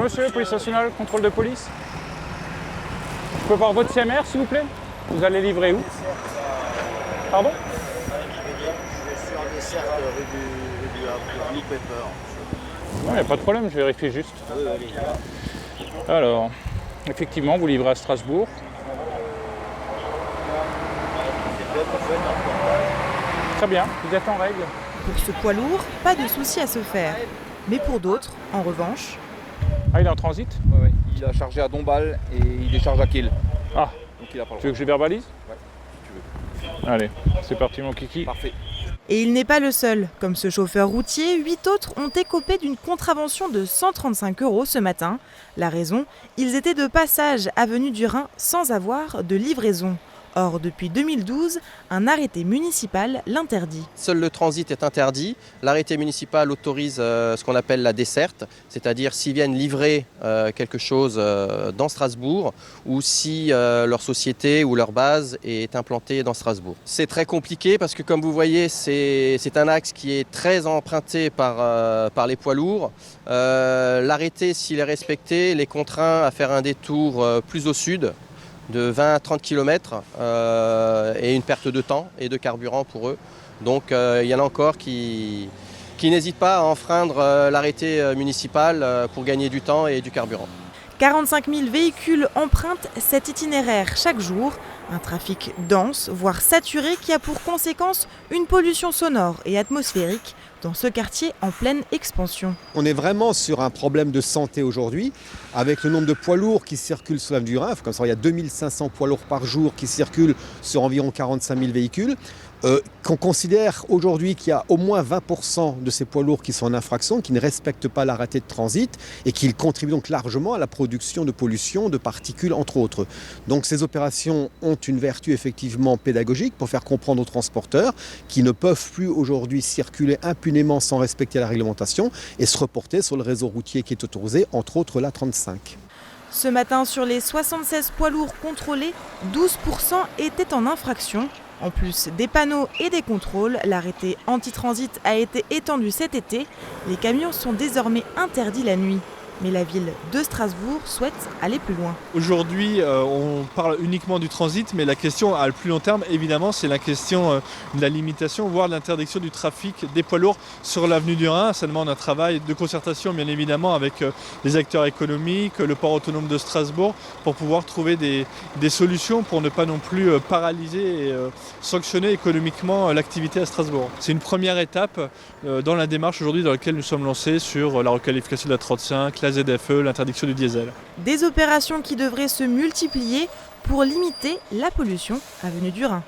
Bonjour monsieur, police nationale, contrôle de police. Je peux voir votre CMR s'il vous plaît? Vous allez livrer où? Pardon? Je suis en dessert rue du Blue Pepper. Non, il n'y a pas de problème, je vérifie juste. Oui, oui. Alors, effectivement, vous livrez à Strasbourg. Très bien, vous êtes en règle. Pour ce poids lourd, pas de souci à se faire. Mais pour d'autres, en revanche... Ah, il est en transit? Ouais, il a chargé à Dombasle et il décharge à Kiel. Ah, Donc il a pas le tu veux que je verbalise? Ouais, si tu veux. Allez, c'est parti mon kiki. Parfait. Et il n'est pas le seul. Comme ce chauffeur routier, 8 autres ont écopé d'une contravention de 135 € ce matin. La raison, ils étaient de passage avenue du Rhin sans avoir de livraison. Or, depuis 2012, un arrêté municipal l'interdit. Seul le transit est interdit. L'arrêté municipal autorise ce qu'on appelle la desserte, c'est-à-dire s'ils viennent livrer quelque chose dans Strasbourg ou si leur société ou leur base est implantée dans Strasbourg. C'est très compliqué parce que comme vous voyez, c'est un axe qui est très emprunté par les poids lourds. L'arrêté, s'il est respecté, les contraint à faire un détour plus au sud, de 20 à 30 km et une perte de temps et de carburant pour eux. Donc il y en a encore qui n'hésitent pas à enfreindre l'arrêté municipal pour gagner du temps et du carburant. 45 000 véhicules empruntent cet itinéraire chaque jour. Un trafic dense, voire saturé, qui a pour conséquence une pollution sonore et atmosphérique dans ce quartier en pleine expansion. On est vraiment sur un problème de santé aujourd'hui, avec le nombre de poids lourds qui circulent sur l'avenue du Rhin. Comme ça, il y a 2500 poids lourds par jour qui circulent sur environ 45 000 véhicules. Qu'on considère aujourd'hui qu'il y a au moins 20% de ces poids lourds qui sont en infraction, qui ne respectent pas l'arrêté de transit et qui contribuent donc largement à la production de pollution, de particules entre autres. Donc ces opérations ont une vertu effectivement pédagogique pour faire comprendre aux transporteurs qui ne peuvent plus aujourd'hui circuler impunément sans respecter la réglementation et se reporter sur le réseau routier qui est autorisé, entre autres l'A35. Ce matin, sur les 76 poids lourds contrôlés, 12% étaient en infraction. En plus des panneaux et des contrôles, l'arrêté anti-transit a été étendu cet été. Les camions sont désormais interdits la nuit. Mais la ville de Strasbourg souhaite aller plus loin. Aujourd'hui, on parle uniquement du transit, mais la question à le plus long terme, évidemment, c'est la question de la limitation, voire de l'interdiction du trafic des poids lourds sur l'avenue du Rhin. Ça demande un travail de concertation, bien évidemment, avec les acteurs économiques, le port autonome de Strasbourg, pour pouvoir trouver des solutions pour ne pas non plus paralyser et sanctionner économiquement l'activité à Strasbourg. C'est une première étape dans la démarche aujourd'hui dans laquelle nous sommes lancés sur la requalification de la 35, la ZFE, l'interdiction du diesel. Des opérations qui devraient se multiplier pour limiter la pollution avenue du Rhin.